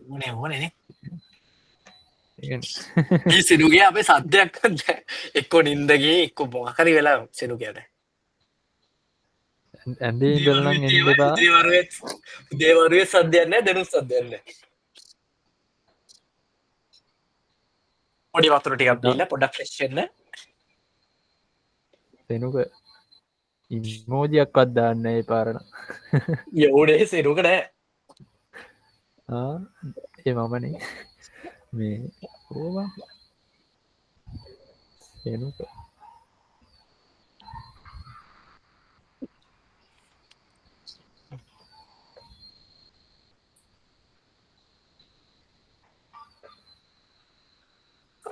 ඕනේ ඒ සිනුගේ අපේ සද්‍යයක් එක්කො නින්දගේ එක්කො මොහකරි වෙලා සෙනු කියට ඇඳේ ඉඳලනම් එන්න එපා. දේවරුවේ සද්‍යයන්න දෙනු සද්‍යයන්න පොඩි වතුර ටිකක් දීලා පොඩක් ෆ්‍රෙෂ්වෙන්න සෙනුක ඉමෝජියක්වත් දාන්න ඒ පාරණ. යෝඩේ සෙනුක නෑ ඒ මමනේ මේ ඕවා සෙනුක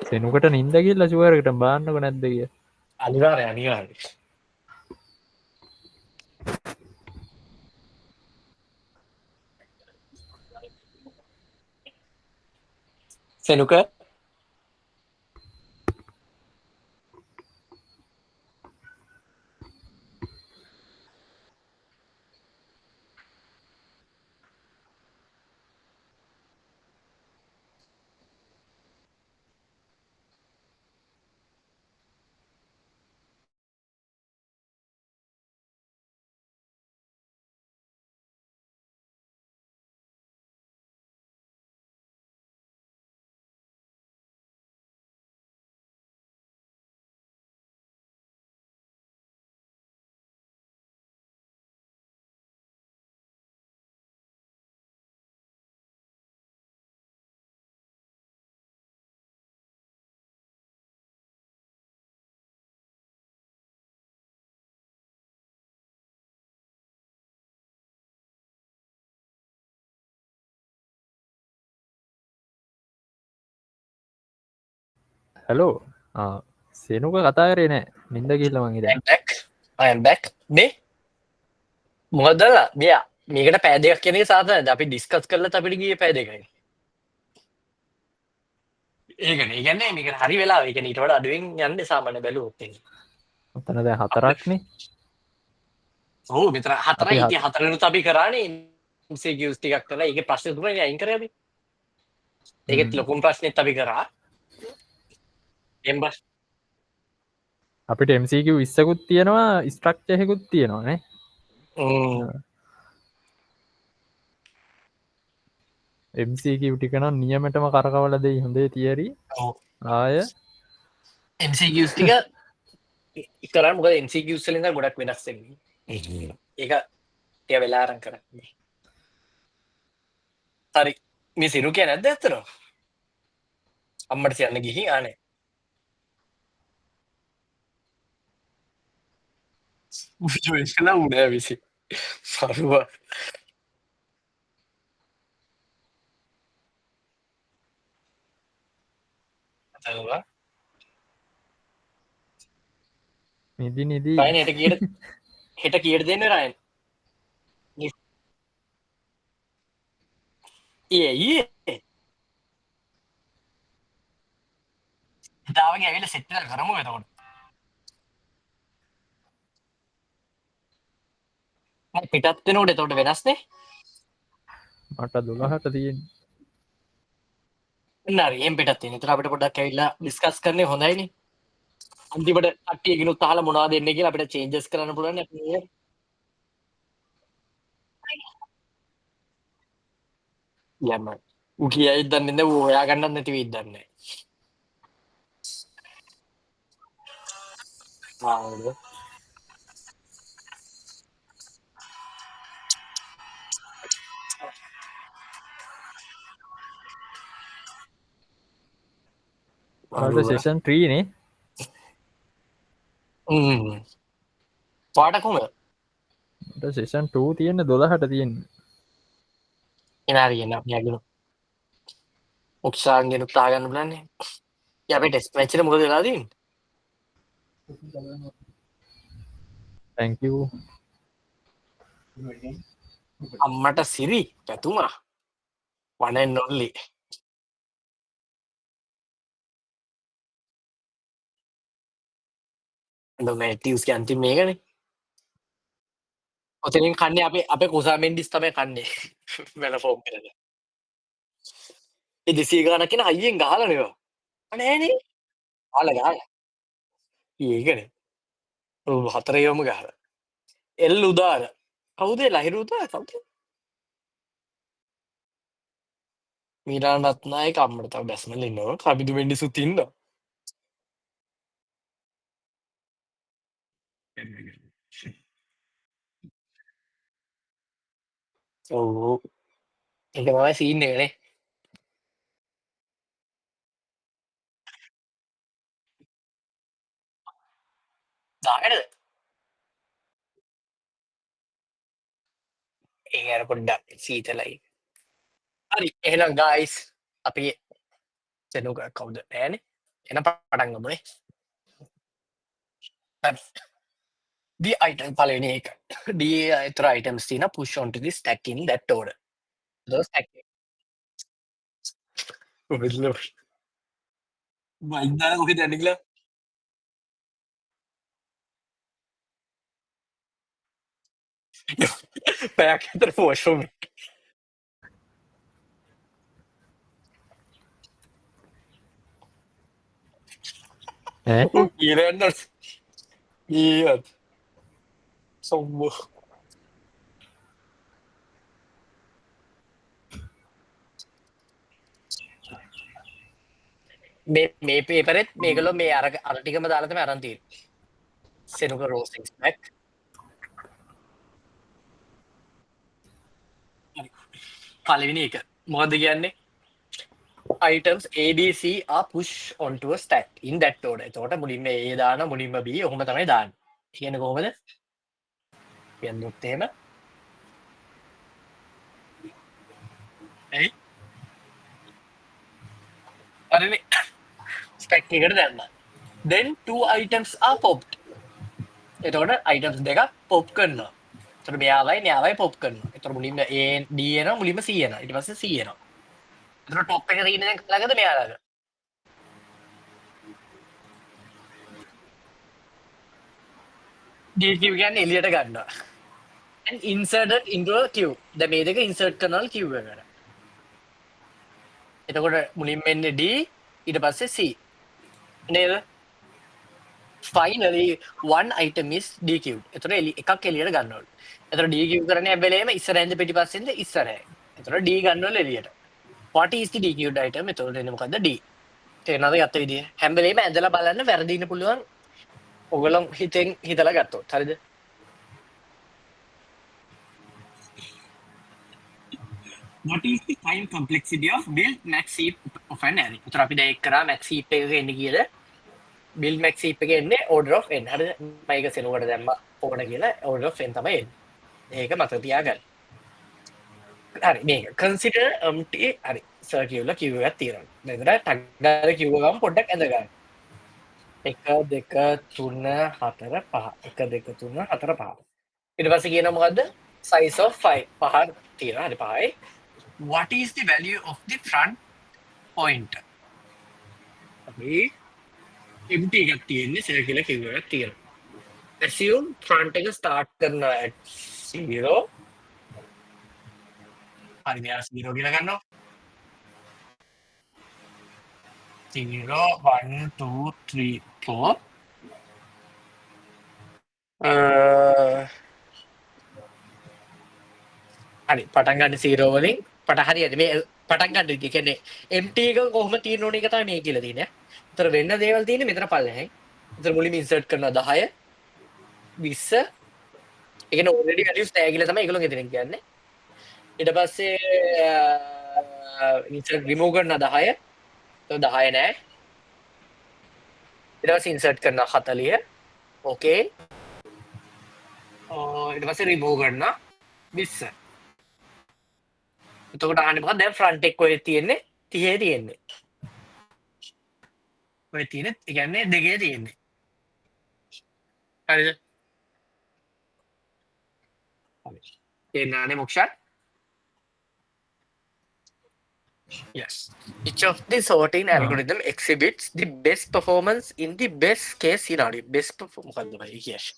සෙනුකට නින්ද කියලා ෂුවරකට බාන්නක නැද්ද කිය. අනිවාර්ය අනිවාර්ය සෙනුක හැලෝ සෙනුක කතා කරේ නෑ නින්ද කියල්ල මංහිද බැක් නේ මොදලා මෙයා මේකට පෑදයක් කෙනෙ සාත අපි ඩිස්කස් කරල අපිට ගිය පෑදකයි ඒකන ඒගන්න මේක හරි වෙලා එක නිටවට අඩුවෙන් යන්න සාමන බැලු ඔත්තේ ඔතන දැ හතරක්නේ හෝ මෙතර හතර අපි ඉති හතරනු අපි කරන්නේ ගස්ටිකක් කලා ඒක ප්‍රශ්න තුරන අයින් කරද ඒකත් ලොකුම් ප්‍රශ්නයත් අපි කරා එම්බස් අපිට එමසක විස්සකුත් තියෙනවා ස්ට්‍රක්්චයහෙකුත් තියෙනවානේ එමසක ටිකනම් නියමටම කරකවල දෙයි හොඳේ තියරි ආය එම්සිගස්ටික ඉකරන් මොක එන්සිගස්ලින්ද ගොඩක් වෙනස්සෙ ඒක එය වෙලාරං කරන්නේ හරි මේ සිරු කිය නැද්ද ඇත්තර අම්මට යන්න ගිහි ආනේ උලා උනෑ විසි සරුවා නිදි නිදී රයන් හෙට කියට හෙට කියට දෙන්න රයන් ඒ හිතාවගේ ඇවිල සෙට්ටල් කරමු එතකොට පිටත්වෙනට තොට වෙනස්නේ මට 12ට තියෙන් නරම් පිටත් තර අපට පොඩක් ඇවිල්ලා ඩිස්කස් කරන හොඳයින අන්තිමට අටියගෙන තාල මොනා දෙන්න කියලා අපට චේන්ජස් කරන්න පුලන්න යම උකිය ඉදන්නන්න හොයා ගන්නත් නැතිව ඉදන්න ට සේෂන් ත්‍රීනේ පාටකුම සේෂන් 2 තියෙන 12ට තියෙන් එනාරගන්න යගෙන උක්ෂාන්ගෙන තාගන්න බලන්නේ යප ටෙස් මච්චර මොද වෙලාදීන් තැංක අම්මට සිරි පැතුමා වනෙන් නොල්ලි ටියස්ක අන්ති මේකන ඔතනින් කන්නේ අපේ කුසාමෙන්ඩිස් තමයි කන්නේ වැල ෆෝම් කරද ඒ 200 ගානක් කියන හයියෙන් ගහලා නේ. නෑනේ. ගහලා. ඒකනේ. ඔව් හතරේවම ගහලා. එල් උදාර. කවුද ඒ ලහිරු උදාර කවුද? මීරා රත්නායක අම්මට තව බැස්මල් ඉන්නවා. කබිදු වෙන්නිසුත් ඉන්නවා. ඔව්. ඒක තමයි සීන් එකනේ. දායකද? ඒ අර පොඩ්ඩක් සීතලයි. හරි එහෙනම් ගායිස් අපි සෙනුග කවුද නෑනේ. එන පටන් ගමුනේ. හරි. දී අයිටම් පළවෙනි එක. දී එතර items තියෙනවා push onto the stack in that order. those stack ඔබෙල්ල මයික් දාලා කොහෙද යන්නේ කියලා. පැයක් විතර වොෂ්රූම් කියලා යන්න ඊයත් සොම්බෝ මේ පේපරෙත් මේගොල්ලෝ මේ අර ටිකම දාලා තමයි අරන් තියෙන්නේ. සෙනුක රෝස්ටිං ස්නැක්. පළවෙනි එක මොකද්ද කියන්නේ? items ABC are push onto a stack in that order. එතකොට මුලින්ම A දාන මුලින්ම B ඔහොම තමයි දාන්නේ. කියන්නේ කොහොමද? කියන්නොත් එහෙම. ඇයි? හරිනේ. stack එකට දැම්මා. Then two items are popped. එතකොට items දෙකක් pop කරනවා. එතකොට මෙයාවයි pop කරනවා. එතකොට මුලින්ම A D එනවා මුලින්ම C එනවා. ඊට පස්සේ C එනවා. එතකොට top එක තියෙන දැන් ළඟද මෙයා ළඟ? D queue කියන්නේ එළියට ගන්නවා. and inserted into a queue. දැන් මේ දෙක insert කරනවා queue එකට. එතකොට මුලින්ම එන්නේ D ඊට පස්සේ C. නේද? finally one item is dequeued. එතකොට එකක් එළියට ගන්නවලු. එතකොට dequeue කරන්නේ හැම වෙලේම ඉස්සරහින්ද පිටිපස්සෙන්ද ඉස්සරහින්. එතකොට D ගන්නවලු එළියට. what is the dequeued item? එතකොට එන්නේ මොකද්ද D. තේරෙනවද ගත්ත විදිය? හැම වෙලේම ඇදලා බලන්න වැරදින්න පුළුවන්. ඔයගොල්ලෝ හිතෙන් හිතලා ගත්තොත්. හරිද? what is the time complexity of build max heap of an array? එතකොට අපි දැන් එක් කරා max heap එකක එන්නේ කීයද? build max heap එකේ එන්නේ order of n. හරිද? මම ඒක සෙනුවට දැම්මා ඕන කියලා order of n තමයි එන්නේ. ඒක මතක තියාගන්න. හරි මේක consider empty හරි circular queue එකක් තියෙනවා. මෙතන tag ගාලා queue එක ගමු පොඩ්ඩක් ඇඳ ගන්න. 1 2 3 4 5 1 2 3 4 5. ඊට පස්සේ කියනවා මොකද්ද? size of 5 පහ තියෙනවා. හරි 5යි. what is the value of the front pointer? අපි empty එකක් තියෙන්නේ circular queue එකක් තියෙනවා. assume front එක start කරනවා at 0. හරි මෙයා 0 කියලා ගන්නවා. 0 1 2 3 4 හරි පටන් ගන්න 0 වලින් හරියට මේ පටන් ගන්න විදිය කියන්නේ empty එක කොහොම තියෙන්න ඕන එක තමයි මේ කියලා තියෙන්නේ. ඒතර වෙන්න දේවල් තියෙන්නේ මෙතන පල්ලෙහෙන්. ඒතර මුලින්ම insert කරනවා 10 20 ඒ කියන්නේ already values නැහැ කියලා තමයි ඒගොල්ලෝ ගෙදරින් කියන්නේ. ඊට පස්සේ insert remove කරනවා 10 તો 10 නැහැ. ඊට පස්සේ insert කරනවා 40 okay. ඊට පස්සේ remove කරනවා 20. එතකොට අහන්නේ මොකක්ද දැන් ෆ්‍රන්ට් එක කොහෙද තියෙන්නේ 30 තියෙන්නේ. ඔය තියෙන්නේ ඒ කියන්නේ දෙකේ තියෙන්නේ. හරිද? හරි. තේරුණානේ මොක්ෂත්? Yes. Each of the sorting algorithm exhibits the best performance in the best case scenario. Best performance මොකද්ද බයි කියන්නේ?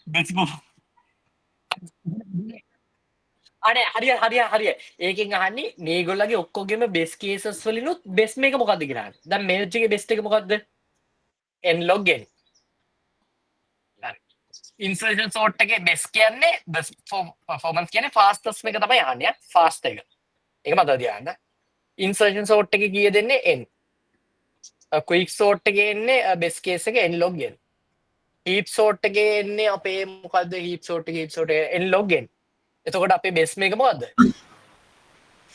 best performance අනේ හරිය ඒකෙන් අහන්නේ මේගොල්ලගේ ඔක්කොගෙම බෙස් කේසස් වලිනුත් බෙස් මේක මොකක්ද කියලා. දැන් මේජ් එකේ බෙස්ට් එක මොකක්ද? n log n. ඉන්සර්ෂන් සෝට් එකේ බෙස් කියන්නේ බෙස් පර්ෆෝමන්ස් කියන්නේ ෆාස්ටස්ට් එක තමයි අහන්නේ. ෆාස්ට් එක. ඒක මතක තියාගන්න. ඉන්සර්ෂන් සෝට් එකේ කීය දෙන්නේ n. ක්වික් සෝට් එකේ එන්නේ බෙස් කේස් එක n log n. හීප් සෝට් එකේ එන්නේ අපේ මොකද්ද හීප් සෝට් එක n log n. එතකොට අපේ බෙස් මේක මොකද්ද?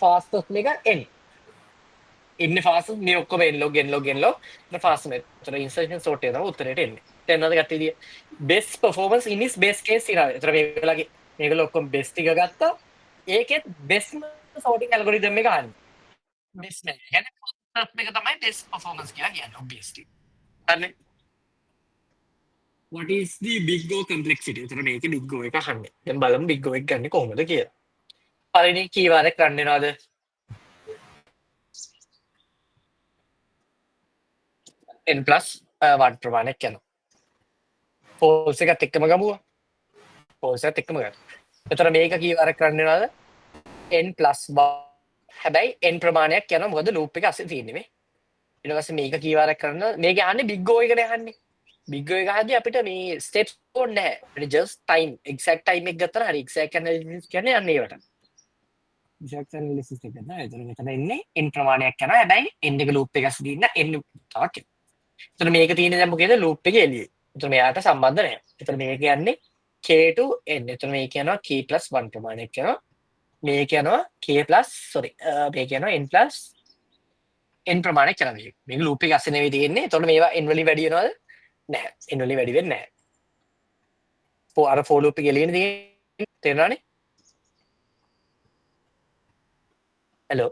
ෆාස්ටස්ට් මේක n. ඉන්නේ ෆාස්ට් මේ ඔක්කොම n log n log n log ඊට ෆාස්ට් මේ. එතන ඉන්සර්ෂන් සෝට් එක තමයි උත්තරේට එන්නේ. තේරෙනවද කට්ටිය? බෙස් පර්ෆෝමන්ස් ඉන් ඉස් බෙස් කේස් සිනාරියෝ. එතන මේගොල්ලගේ මේගොල්ලෝ ඔක්කොම බෙස් ටික ගත්තා. ඒකෙත් බෙස්ම සෝටිං ඇල්ගොරිතම් එක අහන්නේ. බෙස් මේ. කියන්නේ ෆාස්ටස්ට් මේක තමයි බෙස් පර්ෆෝමන්ස් කියලා කියන්නේ ඔබ්වියස්ලි. හරිනේ. what is the big O complexity? එතන මේකේ big O එක අහන්නේ. දැන් බලමු big O එක ගන්න කොහොමද කියලා. පළවෙනි කීවාරයක් රන් වෙනවද? n plus 1 ප්‍රමාණයක් යනවා. ෆෝල්ස් එකත් එක්කම ගමුවා. ෆෝල්ස් එකත් එක්කම ගන්න. එතන මේක කීවාරයක් රන් වෙනවද? n plus 1. හැබැයි n ප්‍රමාණයක් යනවා මොකද ලූප් එක අස්සේ තියෙන්නේ මේ. ඊට පස්සේ මේක කීවාරයක් කරනවා. මේක අහන්නේ big O එකනේ අහන්නේ. big O එක අහද්දී අපිට මේ steps ඕනේ නැහැ. අපිට just time exact time එක ගත්තා හරි exact analysis කියන්නේ අන්න ඒවට. exact analysis එක ගත්තා. එතන මෙතන එන්නේ n ප්‍රමාණයක් යනවා. හැබැයි n එක loop එක ඇස්සේ තියෙන n තවක්. එතන මේක තියෙන්නේ දැන් මොකේද loop එකේ එළියේ. එතන මෙයාට සම්බන්ධ නැහැ. එතන මේක කියන්නේ k to n. එතන මේක යනවා k plus 1 ප්‍රමාණයක් යනවා. මේක යනවා k plus sorry මේක යනවා n plus n ප්‍රමාණයක් යනවා මේක. මේක loop එක ඇස්සේ නෙවෙයි තියෙන්නේ. එතකොට මේවා n වලින් වැඩි වෙනවද? නැහැ. n වලින් වැඩි වෙන්නේ නැහැ. අර for loop එක එළියනේ තියෙන්නේ. තේරෙනවනේ? hello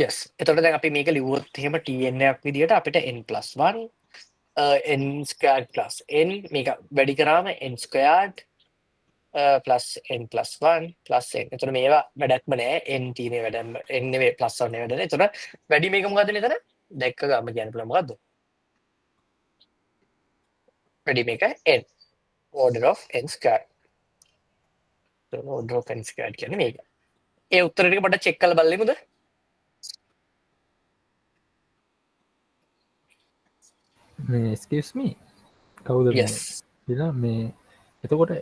yes. එතකොට දැන් අපි මේක ලිව්වොත් එහෙම tn එකක් විදියට අපිට n plus 1 n squared plus n මේක වැඩි කරාම n squared plus n plus 1 plus n. එතකොට මේවා වැඩක්ම නෑ. n තියෙන වැඩම n නෙවෙයි plus 1 නෙවෙයි වැඩ. එතකොට වැඩි මේක මොකද්ද මෙතන? දැක්ක ගම කියන්න පුළුවන් මොකද්ද? වැඩි මේක n order of n squared. order of n squared කියන්නේ මේක. ඒ උත්තර ටික පොඩ්ඩක් චෙක් කරලා බලමුද? මේ excuse me කවුද මේ yes. කියලා මේ එතකොට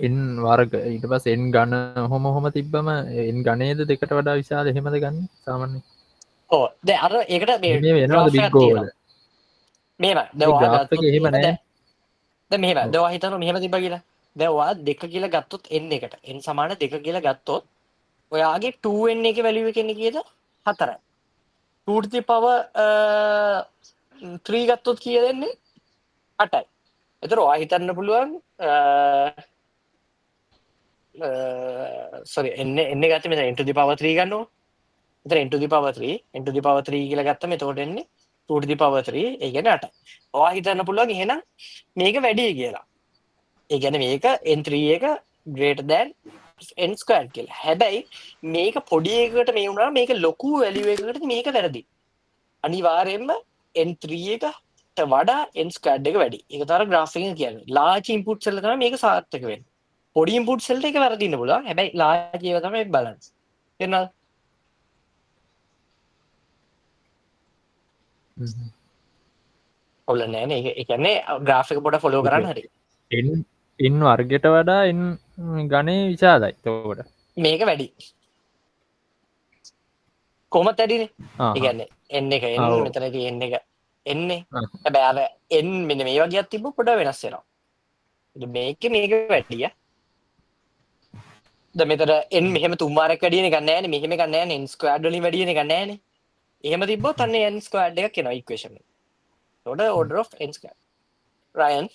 එන් වර්ග ඊට පස් එන් ගන්න හොම තිබ්බම එන් ගනේද දෙකට වඩා විශාල එහෙමද ගන්න සාමාන්‍ය ඔව් දැන් අර ඒකට මේ මේ වෙනවද graph එකක් බිග්ගෝවල තියෙනවා. මෙහෙම දැන් ඔයා ග්‍රාෆ් එක ගත්තොත් එහෙම නෑ දැන් මෙහෙම ඔව්. දැන් ඔයා හිතනවා මෙහෙම තිබ්බා කියලා. දැන් ඔයා 2 කියලා ගත්තොත් n එකට n සමාන 2 කියලා ගත්තොත් ඔයාගේ 2n එකේ වැලියු එක එන්නේ කීයද? 4යි. 2 to the power 3 ගත්තොත් කීයද එන්නේ? 8යි. එතකොට ඔයා හිතන්න පුළුවන් sorry n ගත්තේ මෙතන n to the power 3 ගන්නකො. එතන n to the power 3 n to the power 3 කියලා ගත්තම එතකොට එන්නේ 2 to the power 3 ඒ කියන්නේ 8යි. ඔයා හිතන්න පුළුවන් එහෙනම් මේක වැඩි කියලා. ඒ කියන්නේ මේක n3 එක greater than n squared කියලා. හැබැයි මේක පොඩි එකකට මේ වුණා මේක ලොකු වැලියු එකකට මේක වැරදි. අනිවාර්යයෙන්ම n3 එකට වඩා n squared එක වැඩි. ඒක තමයි graph එකෙන් කියන්නේ. large input cell තමයි මේක සාර්ථක වෙන්නේ. පොඩි input cell එක වැරදින්න පුළුවන්. හැබැයි large ඒවා තමයි බලන්න. තේරුණාද? ඔවුල නෑනේ. ඒ කියන්නේ graph එක පොඩ්ඩක් follow කරන්න හරි. ඉන් වර්ගයට වඩා එන් ගනේ විශාලයි තෝකට මේක වැඩි. කොහොමද වැඩිනේ? ඒ කියන්නේ n එක n මෙතනදී n එක එන්නේ. හැබැයි අර n මෙන්න මේ වගේක් තිබ්බොත් පොඩ්ඩක් වෙනස් වෙනවා. මේක වැඩිය. දැන් මෙතන n මෙහෙම තුන් වාරයක් වැඩි වෙන එකක් නෑනේ. මෙහෙම එකක් නෑනේ. n ස්ක්වයර්ඩ් වලින් වැඩි වෙන එකක් නෑනේ. එහෙම තිබ්බොත් අන්න n ස්ක්වයර්ඩ් එකක් එනවා ඉක්වේෂන් එක. ඒකට order of n squared. Ryan.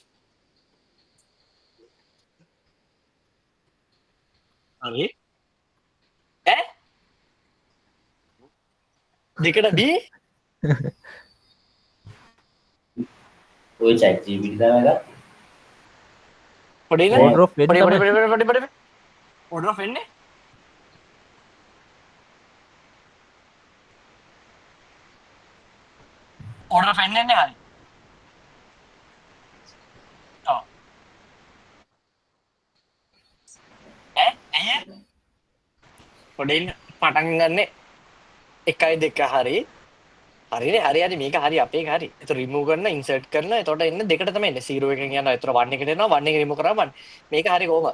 හරි. ඈ? දෙකට b ඔය chat GPT තමයි ගත්තා. පොඩි නේ? order of n පොඩි තමයි. order of n නේ? order of n නේ හරි. ඔව්. පොඩින් පටන් ගන්න එකයි දෙක හරි හරිනේ හරි මේක හරි අපේ හරි. ඒතර රිමූව් කරන ඉන්සර්ට් කරන එතකොට එන්න දෙකට තමයි එන්නේ 0 එකෙන් යනවා. ඒතර 1 එකට එනවා 1 එක රිමූව් කරාම 1. මේක හරි කොහොම?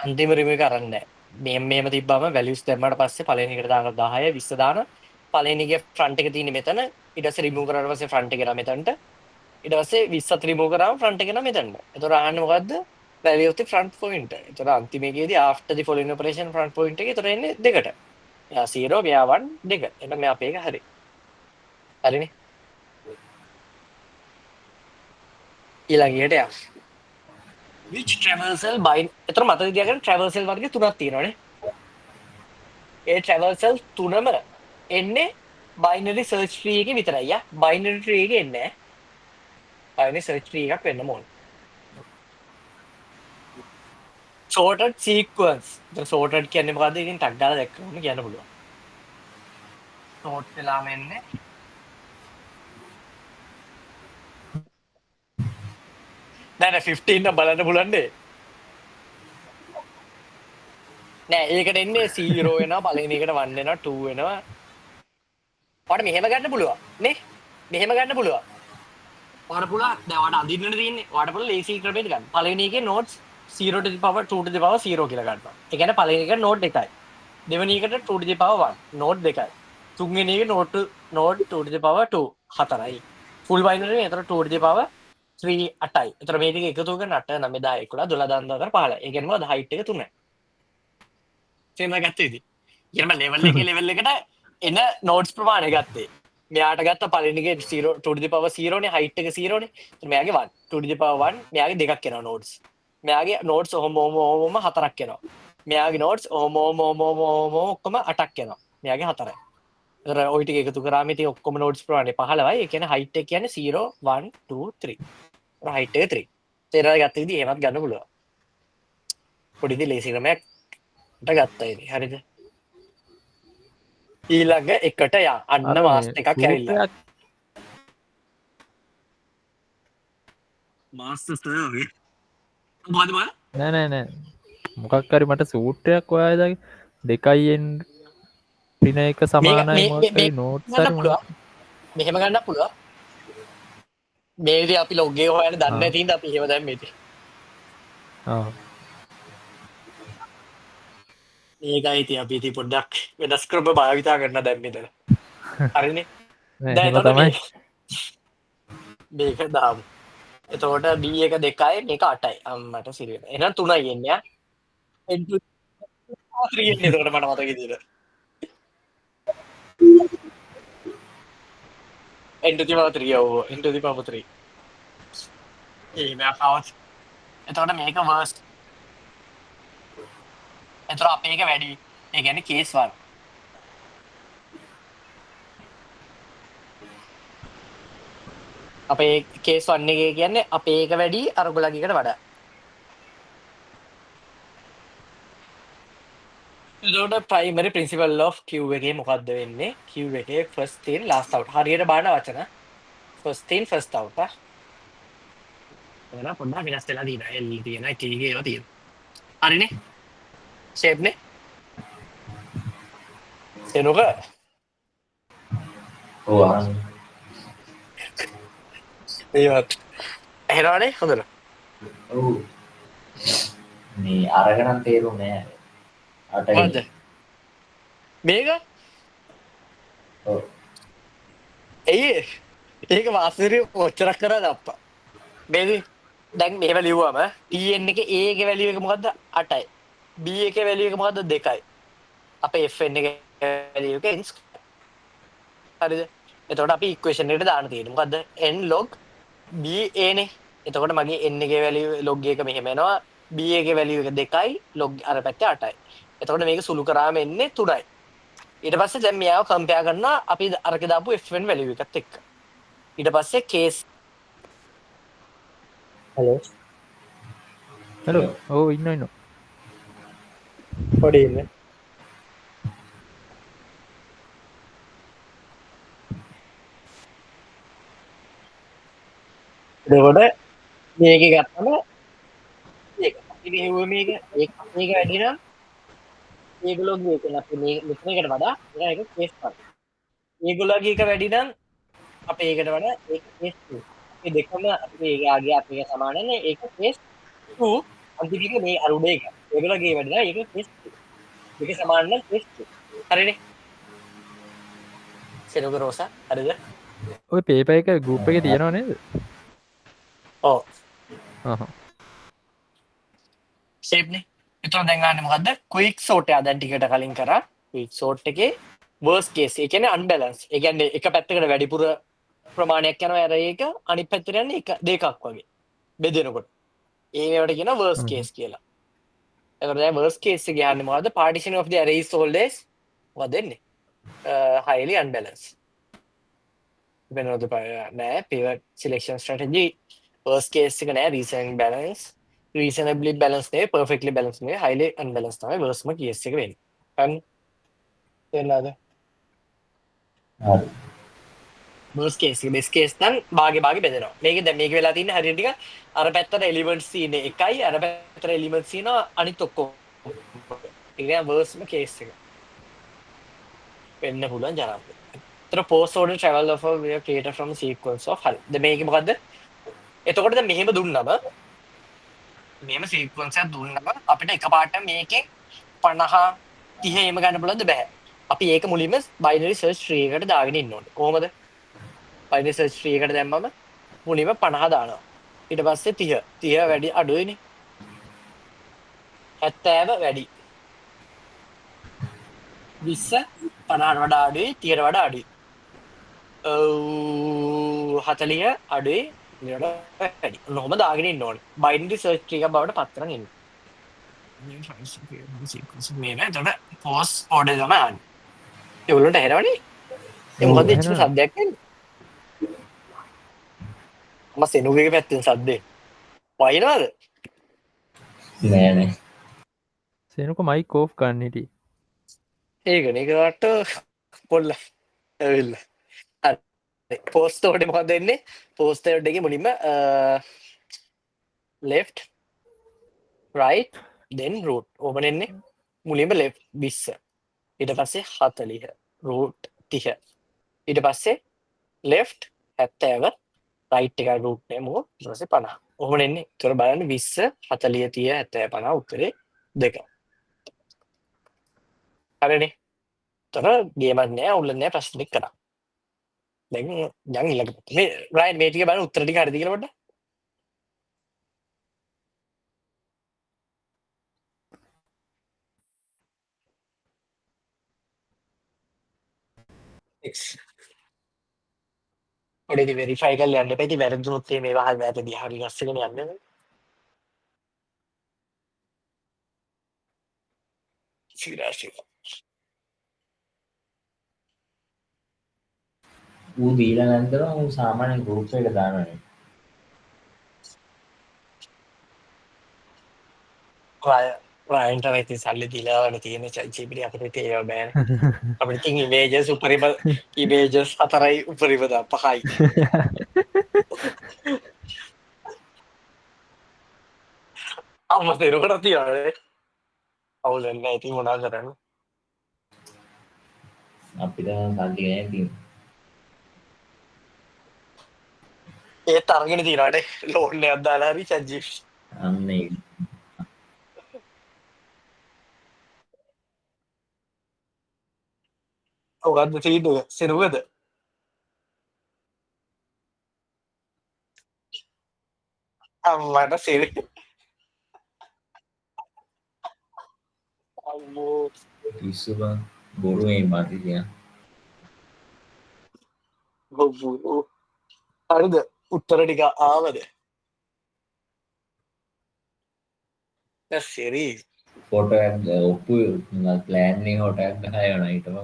අන්තිම රිමූව් එක අරන් නැහැ. මෙහෙම තිබ්බම වැලියුස් දැම්මට පස්සේ පළවෙනි එකට දාන 10 20 දාන පළවෙනි එකේ ෆ්‍රන්ට් එක තියෙන්නේ මෙතන. ඊට පස්සේ රිමූව් කරාට පස්සේ ෆ්‍රන්ට් එක එනවා මෙතනට. ඊට පස්සේ 20ත් රිමූව් කරාම ෆ්‍රන්ට් එක එනවා මෙතනට. ඒතර අහන්නේ මොකද්ද? value of the front point. ඒතර අන්තිමේකේදී after the following operation front point එකේ ඒතර එන්නේ දෙකට. මෙයා 0 මෙයා 1 දෙක. එහෙනම් මෙයා අපේ එක හරි. හරිනේ. ඊළඟට යන්න. which traversal bind එතන මතක තියාගන්න traversal වර්ග තුනක් තියෙනවානේ. ඒ traversal තුනම එන්නේ binary search tree එකේ විතරයි. යා binary tree එකේ එන්නේ නැහැ. binary search tree එකක් වෙන්න ඕන. sorted sequence. දැන් sorted කියන්නේ මොකද්ද? ඉතින් ටක් ගාලා දැක්කම කියන්න පුළුවන්. sort වෙලාම එන්නේ නෑ 15 නම් බලන්න පුළුවන්නේ. නෑ ඒකට එන්නේ 0 වෙනවා පළවෙනි එකට 1 වෙනවා 2 වෙනවා. ඔයාලට මෙහෙම ගන්න පුළුවන් නේ? මෙහෙම ගන්න පුළුවන්. ඔයාලට පුළුවන් දැන් ඔයාලට අඳින්නනේ තියෙන්නේ. ඔයාලට පුළුවන් ලේසි ක්‍රමයකට ගන්න. පළවෙනි එකේ notes 0 to the power 2 to the power 0 කියලා ගන්නවා. ඒ කියන්නේ පළවෙනි එකට note 2යි. දෙවෙනි එකට 2 to the power 1 note 2යි. තුන්වෙනි එකේ note 2 to the power 2 4යි. full binary එතන 2 to the power 3 8යි. එතන මේ දෙක එකතු කරගෙන 8 9 10 11 12 13 15. ඒ කියන්නේ මොකද height එක 3යි. තේම ගත්තේද? කියනම ලෙවල් එකේ ලෙවල් එකට එන nodes ප්‍රමාණය ගත්තේ. මෙයාට ගත්ත පළවෙනි එකේ 0 2 to the power 0 නේ height එක 0 නේ. එතන මෙයාගේ 1 2 to the power 1 මෙයාගේ දෙකක් එනවා nodes. මෙයාගේ nodes ඔහොම හතරක් එනවා. මෙයාගේ nodes ඔහොම ඔක්කොම 8ක් එනවා. මෙයාගේ 4යි. ඒතර ওই ටික එකතු කරාම ඉතින් ඔක්කොම nodes ප්‍රමාණය 15යි. ඒ කියන්නේ height එක කියන්නේ 0 1 2 3. ඒතර height එක 3. තේරෙලා ගත්ත විදිහ එහෙමත් ගන්න පුළුවන්. පොඩි ලේසි ක්‍රමයක් ගත්තා ඉතින් හරිද? ඊළඟ එකට යා අන්න මාස් එකක් ඇවිල්ලා මාස්ටර්ස් තමයි මොකද මම නෑ මොකක් හරි මට සූට්‍රයක් ඔයාද දෙකයිෙන් පින එක සමානයි මොකරි නෝට් ගන්න පුළුවන්. මෙහෙම ගන්න පුළුවන්. මේ විදිහ අපි ලොග්ගේ හොයන්න දන්නේ නැති ඉඳ අපි එහෙම දැම්මේ ඉතින්. ඒකයි ඉතින් අපි ඉතින් පොඩ්ඩක් වෙනස් ක්‍රම භාවිතා කරන්න දැන් මෙතන. හරිනේ. දැන් තමයි මේක දාමු. එතකොට B එක 2යි මේක 8යි. අම්මට සිරි වෙනවා. එහෙනම් 3යි එන්නේ ආ. N2 3 එන්නේ එතකොට මට මතක විදියට. N to the power 3 ඔව් N to the power 3. ඒ මම එතකොට මේක worst. එතකොට අපේ එක වැඩි. ඒ කියන්නේ case 1. අපේ case 1 එකේ කියන්නේ අපේ එක වැඩි අර ඔයගොල්ලන්ගේ එකට වඩා. එතකොට primary principle of queue එකේ මොකද්ද වෙන්නේ? queue එකේ first in last out. හරියට බලන වචන. first in first out. එතන පොඩ්ඩක් වෙනස් වෙලා තියෙනවා. L තියෙනවා, T එකේ ඒවා තියෙනවා. හරිනේ? shape නේ? එනක ඔව් අහන්න. ඒවත් එහෙනවනේ හොඳට. ඔව්. මේ අරගෙන තේරුනේ නෑ. මොකද්ද? මේක? ඔව්. එයි ඒක වාසිරිය ඔච්චරක් කරාද අප්පා. මේ දැන් මේව ලිව්වම TN එකේ A එකේ වැලියු එක මොකද්ද? 8යි. B එකේ වැලියු එක මොකද්ද? 2යි. අපේ FN එකේ වැලියු එක n square. හරිද? එතකොට අපි ඉක්වේෂන් එකට දාන්න තියෙන්නේ මොකද්ද? n log BA නේ. එතකොට මගේ n එකේ වැලියු log එක මෙහෙම එනවා. B එකේ වැලියු එක 2යි log අර පැත්තේ 8යි. එතකොට මේක සුළු කරාම එන්නේ 3යි. ඊට පස්සේ දැන් මෙයාව කම්පෙයාර් කරනවා අපි අරක දාපු FN වැලියු එකත් එක්ක. ඊට පස්සේ කේස් හලෝ ඕ ඉන්න පොඩි ඉන්න එතකොට මේක ගත්තම ඒක අපි මෙහෙවුව මේක මේක වැඩි නම් ඒගොල්ලෝගේ එක අපි මේ මෙතනකට වඩා ඒක කේස් 1. ඒගොල්ලෝගේ එක වැඩි නම් අපේ ඒකට වඩා ඒක කේස් 2. අපි දෙකම අපි යාගේ අපේ එක සමාන නම් ඒක කේස් 2. අන්තිමට මේ අරුඩේ එක. ඒගොල්ලෝගේ වැඩි නම් ඒක කේස් 2. දෙක සමාන නම් කේස් 2. හරිනේ. සෙනග රෝසා හරිද? ඔය පේප එක ගුප් එක තියෙනවා නේද? ඔව්. හහ. ෂේප්නේ. එතකොට දැන් ගන්න මොකද්ද? ක්වික් සෝට් එක දැන් ටිකට කලින් කරා. ක්වික් සෝට් එකේ worst case ඒ කියන්නේ unbalance. ඒ කියන්නේ එක පැත්තකට වැඩිපුර ප්‍රමාණයක් යනවා අර ඒක අනිත් පැත්තට යන්නේ එක දෙකක් වගේ. බෙදෙනකොට. ඒවට කියනවා worst case කියලා. එතකොට දැන් worst case එක යන්නේ මොකද්ද? partition of the array is always මොකද වෙන්නේ? highly unbalanced. වෙනවද නෑ pivot selection strategy worst case එක නෑ reasonably balanced නේ perfectly balanced නේ highly unbalanced තමයි worstම case එක වෙන්නේ. හරි. තේරෙනවද? හරි. worst case එක best case නම් භාගේ බෙදෙනවා. මේක දැන් මේක වෙලා තියෙන්නේ හරියට ටික අර පැත්තට elements තියෙන්නේ එකයි අර පැත්තට elements තියෙනවා අනිත් ඔක්කොම. ඒ කියන්නේ worstම case එක. වෙන්න පුළුවන් ජනප්‍රිය. ඒතර post order travel of a creator from sequence of හරි. දැන් මේක මොකද්ද? එතකොට දැන් මෙහෙම දුන්නම මෙහෙම සීක්වන්ස් එකක් දුන්නම අපිට එකපාරට මේකෙන් 50 30 එහෙම ගන්න පුළුවන්ද? බෑ. අපි ඒක මුලින්ම බයිනරි සර්ච් ට්‍රී එකට දාගෙන ඉන්න ඕනේ. කොහොමද? බයිනරි සර්ච් ට්‍රී එකට දැම්මම මුලින්ම 50 දානවා. ඊට පස්සේ 30 30 වැඩි අඩුයිනේ. 70 වැඩි. 20 50ට වඩා අඩුයි 30ට වඩා අඩුයි. 40 අඩුයි 30ට වැඩි. ඔහොම දාගෙන ඉන්න ඕනේ. බයිනරි සර්ච් ට්‍රී එකක් බවට පත් කරන් ඉන්න. මේ නේද? පෝස් ඕඩර් තමයි ආන්නේ. ඒගොල්ලන්ට ඇහෙනවනේ. ඒ මොකද ඉච්චර සද්දයක් එන්නේ? මම සෙනුගේ පැත්තෙන් සද්දේ. වයින්වද? නෑ නෑ. සේනුක මයික් ඕෆ් කරන්න හිටියේ. ඒකනේ ඒකට පොල්ල ඇවිල්ලා. හරි. පෝස්ට් ඕඩර් මොකද වෙන්නේ? පෝස්ට් ඕඩර් එකේ මුලින්ම left right then root. ඕමන එන්නේ මුලින්ම left 20. ඊට පස්සේ 40 root 30. ඊට පස්සේ left 70 right එක root නෙමු ඊට පස්සේ 50. ඔහොම එන්නේ. ඒතර බලන්න 20 40 30 70 50 උත්තරේ 2. හරිනේ. ඒතර ගේමක් නෑ අවුල නෑ ප්‍රශ්න දෙක කරා. දැන් යන් ඊළඟ මේ රයින් මේ ටික බලන්න උත්තර ටික හරිද කියලා පොඩ්ඩක්. X. ඔඩේදී වෙරිෆයි කරලා යන්න එපා. ඉතින් වැරදුනොත් මේ වහල් වැරදි හරි ගස්සගෙන යන්න. සිරාශි. ඌ දීලා නැන්දම ඌ සාමාන්‍ය ගෲප් එකට දානවනේ. රයින්ට ඉතින් සල්ලි දීලා වල තියෙන ChatGPT අපිට ඒව බෑනේ. අපිට තියෙන ඉමේජස් උපරිම ඉමේජස් 4යි උපරිම 5යි. අම්මා දෙනකොට තියන්නේ. අවුල නැහැ ඉතින් මොනා කරන්නේ. අපිට සල්ලි නෑ ඉතින්. ඒත් අරගෙන තියනවානේ ලෝන් එකක් දාලා හරි ChatGPT. අන්න ඒක. මොකද්ද තීන්දුව? සෙනුවද? අම්මට සෙරි. අම්මෝ පිස්සු බං. බොරු මේ මති තියන. බොබ්බු. හරිද? උත්තර ටික ආවද? දැන් සෙරි. ෆොටෝ එකක් ඔප්පු ප්ලෑන් එක ෆොටෝ එකක් ගහලා යනවා ඊට පස්සේ.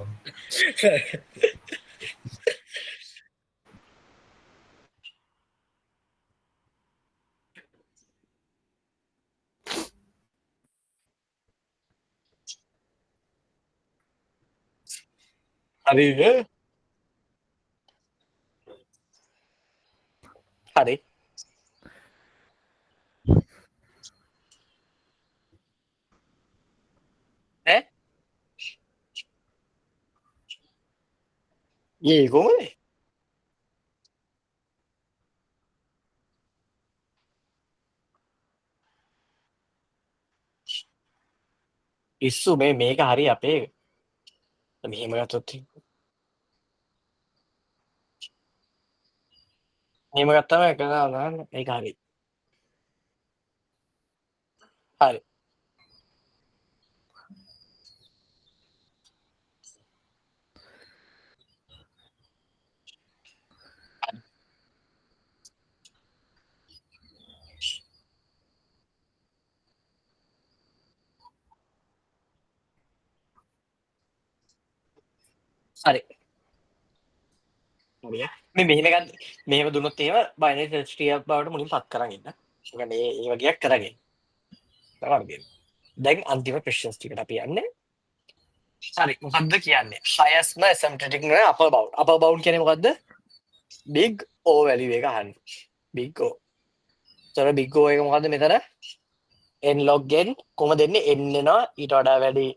හරිද? හරි. ඒ කොමද ඉස්සු මේක හරි අපේ මෙහෙම ගත්තොත් මෙහෙම ගත්තම එක ගන්න ඒක හරි හරි හරි මේ මෙහෙම ගන්න මෙහෙම දුන්නොත් එහෙම බයිනරි ස්ට්‍රිය බවට මුලින් පත් කරන් ඉන්න. ඒ කියන්නේ ඒ වගේක් කරගෙන. තමයි. දැන් අන්තිම ප්‍රශ්න ටිකට අපි යන්නේ. හරි මොකද්ද කියන්නේ? highest asymptotic නේ upper bound. upper bound කියන්නේ මොකද්ද? big O value එක අහන්න. big O. ඒතර big O එක මොකද්ද මෙතන? n log n කොහොම දෙන්නේ n එනවා ඊට වඩා වැඩි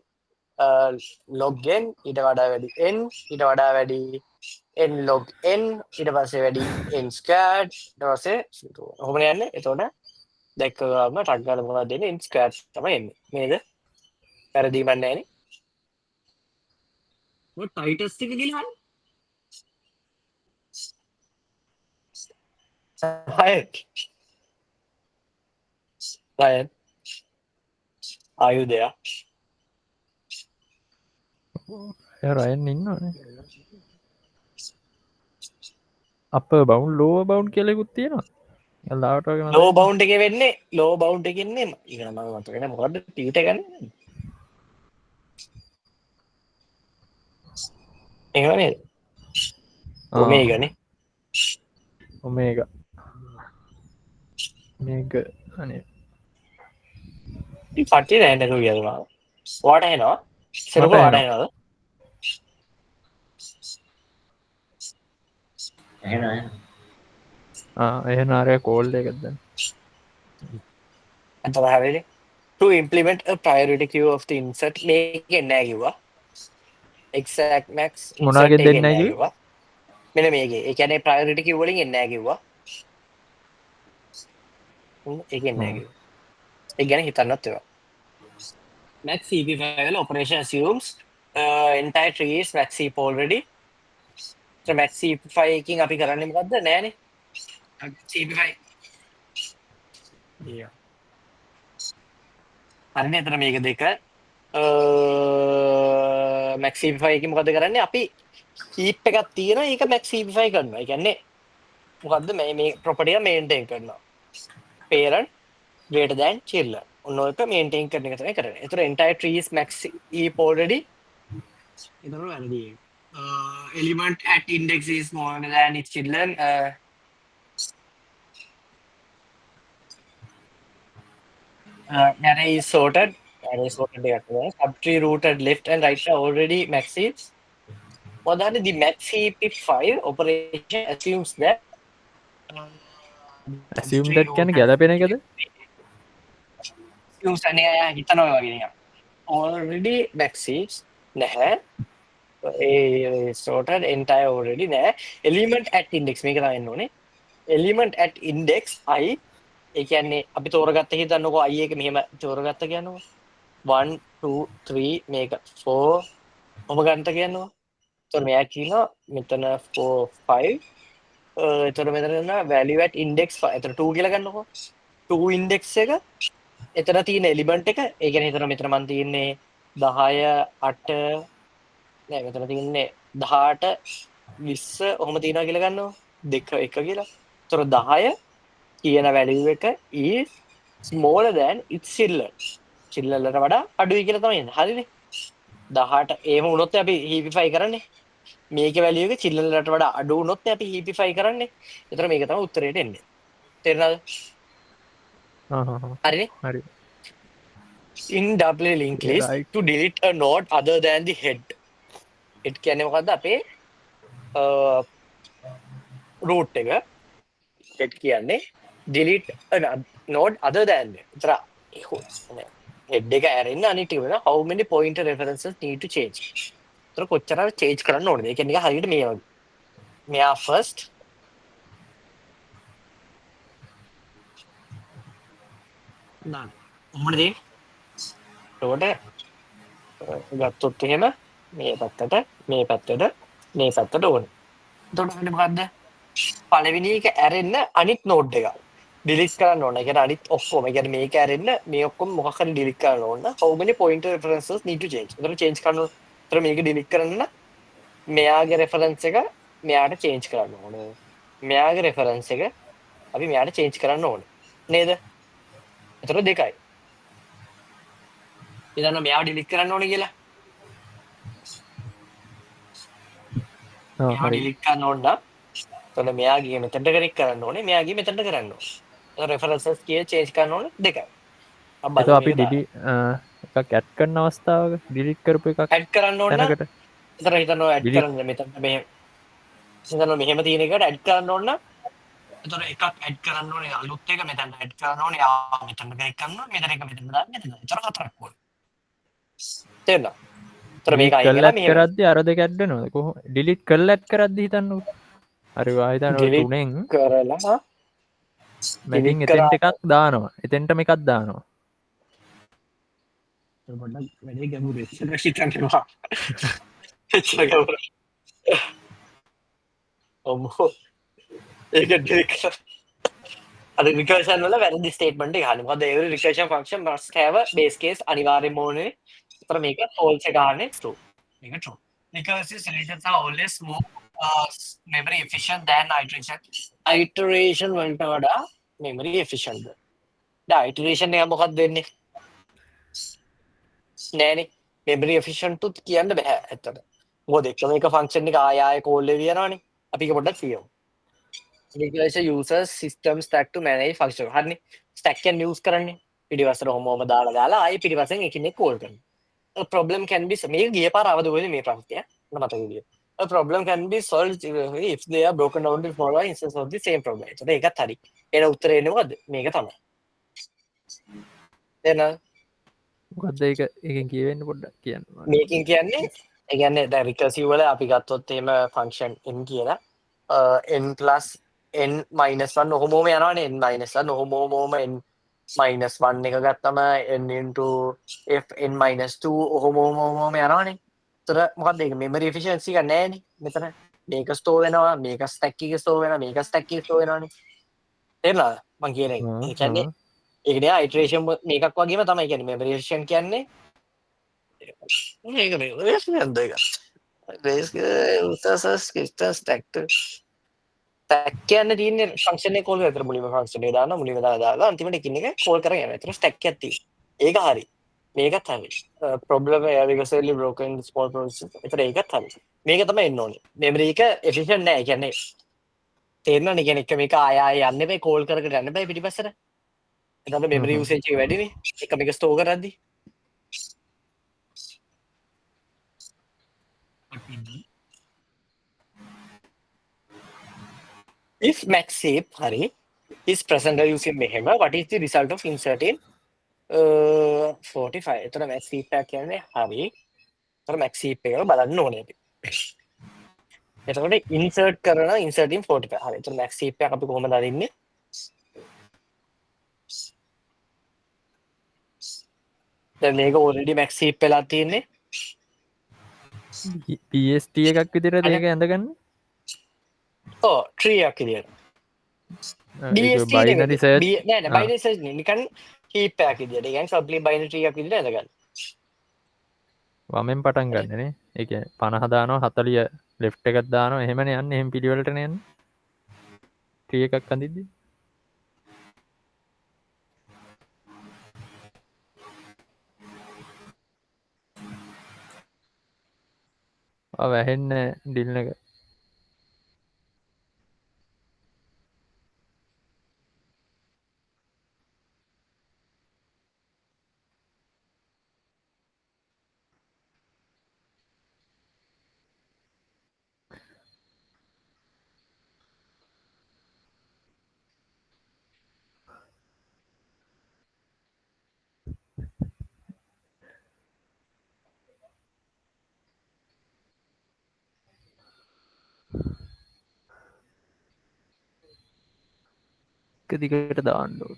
log n ඊට වඩා වැඩි n ඊට වඩා වැඩි n log n ඊට පස්සේ වැඩි n squared ඊට පස්සේ කොහොම යන්නේ එතකොට දැක්ක ගාම ටක් ගාලා මොනවද දෙන්නේ n squared තමයි එන්නේ නේද වැරදීමක් නැහැ නේ මොකද ටයිටස් එක කියලා හරි Ryan are you there Ryan ඉන්නනේ අප බවුන් ලෝව බවුන් කෙලෙකුත් තියෙනවා ලාට low bound එකේ වෙන්නේ low bound එකේ ඉන්නේ ඊගෙන මම මතක නැහැ මොකද්ද ටීට ගන්න එහෙම නේද ඔමේගනේ ඔමේග මේක අනේ පටි නෑ නේද කියනවා වාට එනවා සෙනග වාට එනවාද එහෙනම් එහෙනාරය කෝල්ඩ එකක්ද අතහරි to implement a priority queue of the insert මේකෙන් නෑ කිව්වා exact max මොනාගෙන් දෙන්නේ නැහැ කිව්වා මෙන්න මේකේ ඒ කියන්නේ priority queue වලින් එන්නේ නෑ කිව්වා ඒකෙන් නෑ කිව්වා ඒ ගැන හිතන්නත් ඒවා max cp file operation assumes entire tree is max cp already so max cp file එකකින් අපි කරන්නේ මොකද්ද නෑනේ cp file yeah හරිනේ එතන මේක දෙක මැක්සිෆයි එකකින් මොකද කරන්නේ අපි හීප් එකක් තියෙනවා ඒක මැක්සිෆයි කරනවා. ඒ කියන්නේ මොකද්ද මේ ප්‍රොපර්ටි එක මේන්ටේන් කරනවා. parent greater than children. ඔන්න ඔක මේන්ටේන් කරන එක තමයි කරන්නේ. ඒතර entire tree is max heap already. ඒතර වැරදි. element at index is smaller than its children. Array is sorted. Array is sorted එකක් තමයි. Subtree rooted left and right are already max heaps. What are the max heap if 5 operation assumes that ඇසිම් ඩට් කියන ගැලපෙන එකද assumes අනේ හිතනවා වගේ නිකන්. Already max heaps නැහැ. ඒ sorted entire already නැහැ. Element at index මේක තමයි එන්න ඕනේ. Element at index I ඒ කියන්නේ අපි තෝරගත්ත හිතන්නකෝ i එක මෙහෙම තෝරගත්ත කියන්නකෝ 1 2 3 මේක 4 ඔබ ගන්නත කියන්නකෝ එතකොට මෙයා කියනවා මෙතන 4 5 එතකොට මෙතන යනවා value at index 5 එතන 2 කියලා ගන්නකෝ 2 index එක එතන තියෙන element එක ඒ කියන්නේ එතන මෙතන මන් තියෙන්නේ 10 8 නෑ මෙතන තියෙන්නේ 18 20 ඔහොම තියෙනවා කියලා ගන්නකෝ 2 1 කියලා එතකොට 10 කියන වැලියු එක is smaller than its children. children වලට වඩා අඩුයි කියලා තමයි එන්නේ. හරිනේ. 18 එහෙම වුණොත් අපි heapify කරන්නේ. මේකේ වැලියු එක children වලට වඩා අඩු වුණොත් අපි heapify කරන්නේ. ඒතර මේක තමයි උත්තරේට එන්නේ. තේරුණාද? හරිනේ. හරි in double linked list right. to delete a node other than the head. it කියන්නේ මොකද්ද අපේ root එක head කියන්නේ delete a node other than විතර head එක ඇරෙන්න අනිත් එක වෙන how many pointer references need to change. ඒතර කොච්චර change කරන්න ඕනද? ඒ කියන්නේ හරියට මේ වගේ. මෙයා ෆස්ට් දාන්න කොහොමද එතකොට ගත්තොත් එහෙම මේ පැත්තට මේ පැත්තට මේ පැත්තට ඕන. එතකොට වෙන්නේ මොකද්ද? පළවෙනි එක ඇරෙන්න අනිත් නෝඩ් එක ඩිලීට් කරන්න ඕන. ඒ කියන්නේ අනිත් ඔක්කොම. ඒ කියන්නේ මේක ඇරෙන්න මේ ඔක්කොම මොකක් හරි ඩිලීට් කරන්න ඕන. how many pointer references need to change? එතකොට change කරන්න ඕන. එතකොට මේක ඩිලීට් කරන්න මෙයාගේ රෙෆරන්ස් එක මෙයාට චේන්ජ් කරන්න ඕනේ. මෙයාගේ රෙෆරන්ස් එක අපි මෙයාට චේන්ජ් කරන්න ඕනේ. නේද? එතකොට දෙකයි. ඉතින් මෙයාව ඩිලීට් කරන්න ඕනේ කියලා. මෙයාව හරි ඩිලීට් කරන්න ඕන නම් එතකොට මෙයාගේ මෙතනට කනෙක්ට් කරන්න ඕනේ. මෙයාගේ මෙතනට කරන්න ඕනේ. එතකොට රෙෆරන්සස් කිය චේන්ජ් කරන්න ඕනේ දෙකයි. අපි එත බලමු අපි මේක දාලා. ඩිඩි එකක් ඇට් කරන අවස්ථාවක ඩිලිට් කරපු එකක් ඇඩ් කරන්න ඕන නම් තැනකට එතකොට හිතනවා ඇඩ් ඩිලිට් කරන්න මෙතනට මෙහෙම හිතනවා මෙහෙම තියෙන එකට ඇඩ් කරන්න ඕන නම් එතකොට එකක් ඇඩ් කරන්න ඕනේ අලුත් එක මෙතනට ඇඩ් කරන්න ඕනේ. ආ මෙතනට කනෙක්ට් කරන්න ඕනේ. මෙතන එක මෙතනට දාන්න මෙතන. එතකොට හතරක් ඕනේ. තේරුණා? එතකොට මේක ඩිලිට් අයින් කල් වෙලා ඇත් මෙහෙම කරද්දි අර දෙක ඇඩ්ඩ නොද කොහ ඩිලිට් කල් ඇත් කරද්දි හිතන්නු හරි වාහිතන ඩිලීට් තුනෙන් කරලා මැදින් ඩිලීට් එතෙන්ට කරා එකක් දානවා එතෙන්ටම එකක් දානවා පොඩ්ඩක් වැඩේ ගැඹුරුයි. හිතන්නවා. එච්චර ගැඹුරු. ඔම්මෝ ඒක ඩිලීට් කරා. අර රිකර්ෂන් වල වැරදි ස්ටේට්මන්ට් එක අහන්නේ. මොකද every recursion function must have a base case අනිවාර්යයෙන්ම ඕනේ. ඒතර මේක false එක ගන්න true. මේක true. Recursive solutions are always more memory efficient than iteration. iteration වලට වඩා memory efficient. දැන් iteration එක මොකක්ද වෙන්නේ? නෑනේ. memory efficient උත් කියන්න බෑ ඇත්තට. මොකද එකම එක function එක ආය ආය call වෙවි යනවනේ. අපි ඒක පොඩ්ඩක් කියමු. Recursion uses system stack to manage function. හරිනේ. stack එක use කරන්නේ. පිටිපස්සට ඔහොම දාලා දාලා ආයෙ පිටිපස්සෙන් එකිනෙක call කරනවා. A problem can be මේක ගිය පාර අවද වෙන්නේ මේ ප්‍රශ්නය. මට මතක විදියට. A problem can be solved if they are broken down into smaller instances of the same problem. ඒකත් හරි. එන උත්තරේ එන්නේ මොකද්ද? මේක තමයි. එහෙනම් මොකක්ද එක එකෙන් කියවෙන්න පොඩ්ඩක් කියන්න මේකෙන් කියන්නේ ඒ කියන්නේ දැන් රිකර්සිව් වල අපි ගත්තොත් එහෙම ෆන්ක්ෂන් n කියලා n n -1 ඔහොමම යනවනේ n -1 ඔහොමම n -1 එක ගත්තම n f n -2 ඔහොමම යනවනේ. ඒතර මොකද්ද ඒක මෙමරි එෆිෂියන්සි එක නැහැනේ මෙතන. මේක ස්ටෝර් වෙනවා මේක ස්ටැක් එකේ ස්ටෝර් වෙනවා මේක ස්ටැක් එකේ ස්ටෝර් වෙනවනේ. තේරුණාද මං කියන එක? ඒ කියන්නේ ඒක නෑ ඉටරේෂන් මේකක් වගේම තමයි කියන්නේ මෙමරි එෆිෂියන්ට් කියන්නේ මේක මේ රේෂන් දෙක. රේස් උසස් කිස්ටන් ස්ටැක් ස්ටැක් කියන්නේ තියෙන්නේ ෆන්ක්ෂන් එක කෝල් කරලා මුලින්ම ෆන්ක්ෂන් එක දානවා මුලින්ම දාලා අන්තිමට එකින් එක කෝල් කරගෙන යනවා. ඒතර ස්ටැක් එකක් තියෙනවා. ඒක හරි. මේකත් හරි. ප්‍රොබ්ලම් විගසර්ලි බ්‍රෝකන් ස්මෝල් ප්‍රොසෙස්. ඒතර ඒකත් හරි. මේක තමයි එන්න ඕනේ. මෙමරි එක එෆිෂියන්ට් නෑ. කියන්නේ තේරෙනවනේ කියන්නේ එක මේක ආය ආය යන්න බෑ කෝල් කර කර යන්න බෑ පිටිපස්සට. එතකොට මෙමරි යූසේජ් එක වැඩිනේ. එක මේක ස්ටෝර් කරද්දි. If maxip හරි is present using මෙහෙම what is the result of inserting 45 එතන maxip එක කියන්නේ හරි එතන maxip එක බලන්න ඕනේ අපි එතකොට insert කරන inserting 45 හරි එතන maxip එක අපි කොහොමද අරින්නේ දැන් මේක already maxip වෙලා තියෙන්නේ පස්ට එකක් විදිර ඒක ඇඳගන්න ඔව් tree එකක් විදියට BST බයිනරි නෙමෙයි සර්ච් නෑ නෑ binary search නෙමෙයි නිකන් heap එකක් විදියට ඒ කියන්නේ sublim binary tree එකක් විදියට ඇඳගන්න වමෙන් පටන් ගන්නනේ එක පණහදානෝ 40 ලෙෆ් එකත් දාන එහෙමන යන්න එහෙම පිළිවලට නයන් ත්‍රිය එකක් අඳිද්දි වැහෙන්න ඩිල්න එක එක දිගට දාන්නඩෝ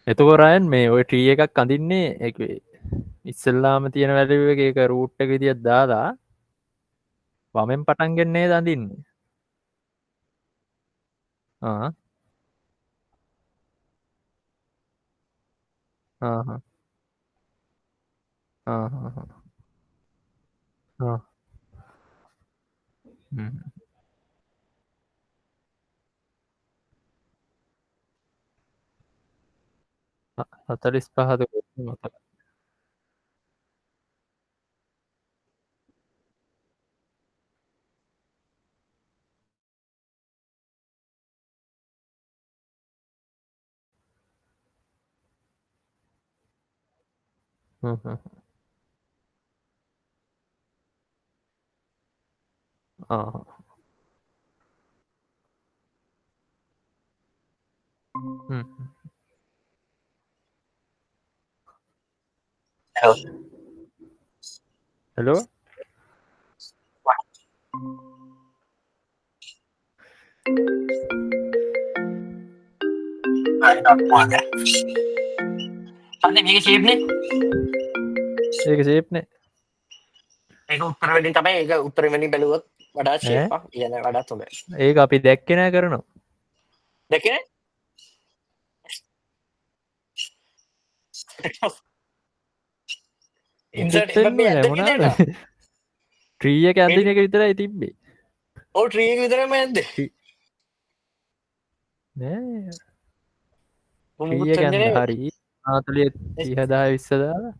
එතකොරයන් මේ ඔය ට්‍රිය එකක් අඳින්නේ එක ඉස්සල්ලාම තියෙන වැඩ එක රූට්ට විදිියත් දාලා වමෙන් පටන්ගෙන්නේ දඳින්නේ හතලිස් පහද මත හෙලෝ අන්න මේක ශේප්නේ ඒක සේප්නේ ඒක උත්තරවලින් තමයි ඒක උත්තරවලින් බැලුවොත් වඩා ශේප්පා කියන වඩා තුොම ඒක අපි දැක්කෙන කරනවා දැකන ඉන්සට් මේ ඇදගෙන ට්‍රිය කැන්දින එක විතරයි තිබ්බේ ඕ ට්‍රිය විතරම ඇද ට්‍රිය කැන්ද හරි ආතුලිය තිහදා විස්සදාලා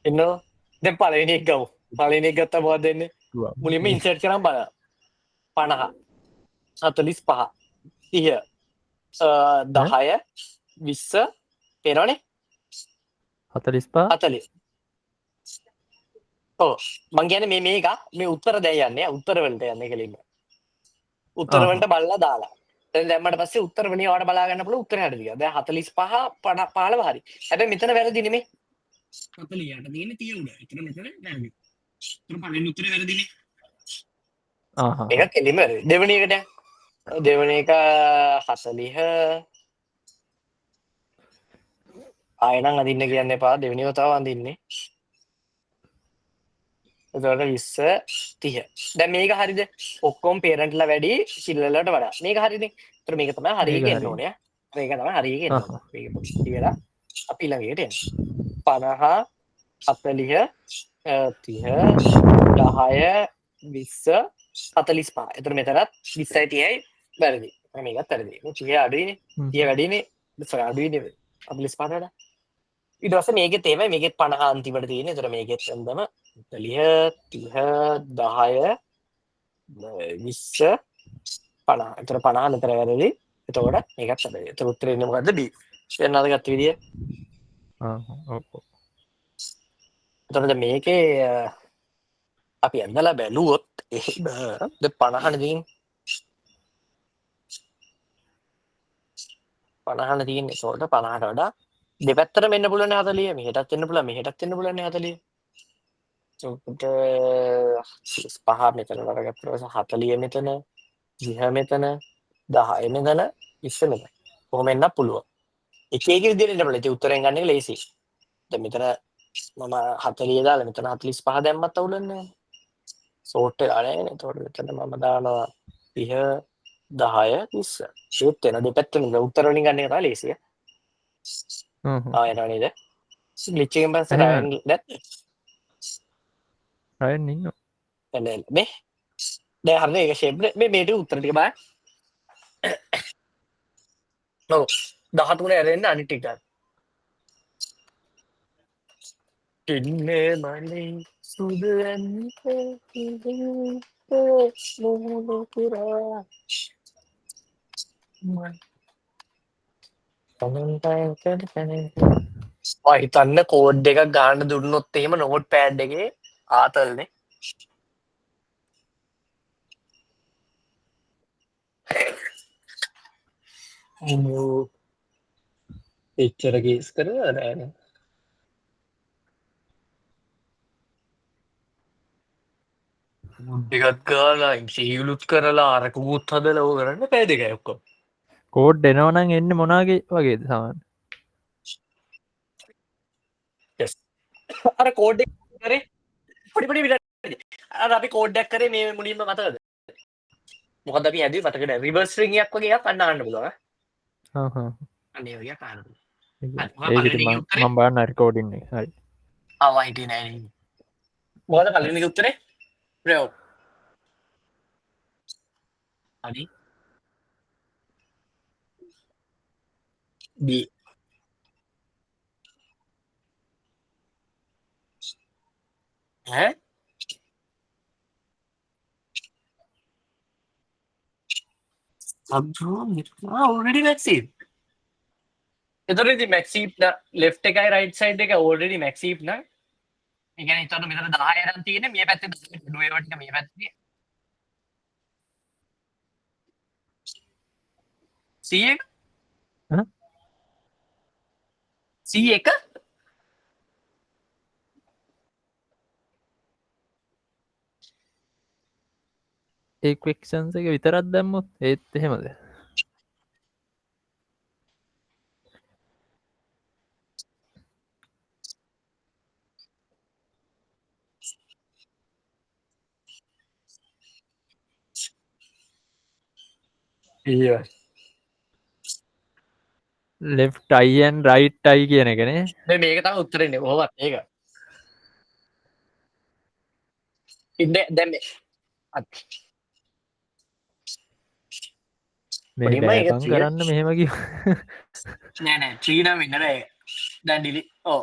එන්න දැ පලනෙක් ගව් පලනෙක් ගත්ත බවා දෙන්න මුලින්ම ඉන්සට් කරම් බල 50 45 තිය 10 20 පේනනේ 45 40 ඕ මං ගැන මේක මේ උත්තර දැයන්නේ උත්තරවලට යන්න කලින්ම උත්තරවලට බල්ලා දාලා දැමට පස්සේ උත්තර වනි වාට බලාගන්න පුළ උත්තර හටදික ද 45 පාලව හරි හැබ මෙතන වැරදිනේ 40ට තියෙන 30 උඩ එතන මෙතන වැරදි පලවෙනි උත්තරේ වැරදිනේ ඒක කෙලිම දෙවෙනි එකට දෙවෙනි එක 40 ආයෙනම් අදින්න කියන්න එපා දෙවෙනිව තව අඳින්නේ එතකොට 20 30 දැන් මේක හරිද ඔක්කොම පේරන්ට්ලා වැඩි සිල්ලලට වඩා මේක හරිනේ ඒතර මේක තමයි හරිය කියන්න ඕනේ මේක තමයි හරිය කියන්න ඕනේ මේක පොඩි කියලා අපි ළඟට එන්න 50 40 30 10 20 45 එතන මෙතනත් 20යි 30යි වැරදි මේකත් වැරදි මේ 30 අඩුයිනේ 30 වැඩිනේ 20 අඩුයිනේ 45 වඩා ඊට පස්සේ මේකේ තේමයි මේකේ 50 අන්තිමට තියෙන. ඒතර මේකෙත් සම්දම 40 30 10 20 50. ඒතර 50 නතර වැරදි. එතකොට මේකත් හරි. ඒතර උත්තරේ එන්නේ මොකද්ද? B. වෙනවද ගත්ත විදිය? ඔව්. එතකොට මේකේ අපි ඇඳලා බැලුවොත් එහෙම ද 50 නේ 50 තියෙන්නේ. ඒතකොට 50ට වඩා දෙපැත්තට මෙන්න පුළුවන් 40 මෙහෙටත් එන්න පුළුවන් මෙහෙටත් එන්න පුළුවන් 40 එතකොට 5 මෙතන වරගත්ත පස්සේ 40 මෙතන 30 මෙතන 10 මෙතන 20 මෙතන කොහොම එන්න පුළුවන් එක එක විදිහට එන්න පුළුවන් ඉතින් උත්තරෙන් ගන්න එක ලේසි දැන් මෙතන මම 40 දාලා මෙතන 45 දැම්මත් අවුලන්නේ සෝට් එක ආනේ එතකොට මෙතන මම දානවා 30 10 20 ඒත් වෙන දෙපැත්තෙන් උත්තර වලින් ගන්න එක තමයි ලේසිය එනවා නේද ග්ලිච් එකෙන් පස්සේ රයන් රයන් ඉන්නවා මේ දැන් හරිද ඒක ෂේප් මේ මේට උත්තර ටික බලන්න ඔව් 13 ඇරෙන්න අනිත් ටික ගන්න තින්නේ මලේ සුදු ඇන්ත පුරා හිතන්න කෝඩ් එකක් ගාන්න දුන්නොත් එහෙම නෝට් පෑඩ් එකේ ආතල්නේ එච්චර කේස් කර නෑන මුඩ්ඩිකත් ගාලා සීලුත් කරලා අරකුත් හද ලව කරන්න පෑදක ඔක්කො කෝඩ් එනවනං එන්න මොනාගේ වගේ සමන් අර කෝඩ් කරේ පොඩිපටි විට අපි කෝඩ්ඩක් කරේ මේ මුලින්ම මතකද මොකද අපි ඇද පටකට රිවර්ස් රිංියක් වගේ පන්නන්න පුළුව අනේ වගේ කාර ඒකට මම් බාන්න අරිකෝඩින්නේ හරි අවයිට නෑ මොකද පලනි උත්තරේ ප්‍රයෝ අනි දී ඈ ඔල්ඩි මැක්සී එතරදි මැක්සීප් ලෙෆ් එකයි රයිට් සයිඩ් එක ඕල්ඩඩි මැක්සීප් න එකන තොට මෙතර දායරන් තියෙන මේ පැත්ත ඩුවවට මේ පැත්තිය සිය සී එක ඒක්වක්ෂන්ස එක විතරත් දැම්මුත් ඒත් එහෙමද ලෙෆ් ටයියන් රයිට් අයි කියන එකනේ මේක තම උත්තරෙන්නේ හොවත් ඒක ඉන්න දැම මේ ඩෑකම් කරන්න මෙහෙමකි නෑනෑ ත්‍රීනම් ඉන්නර දැන්ඩිලි ඕ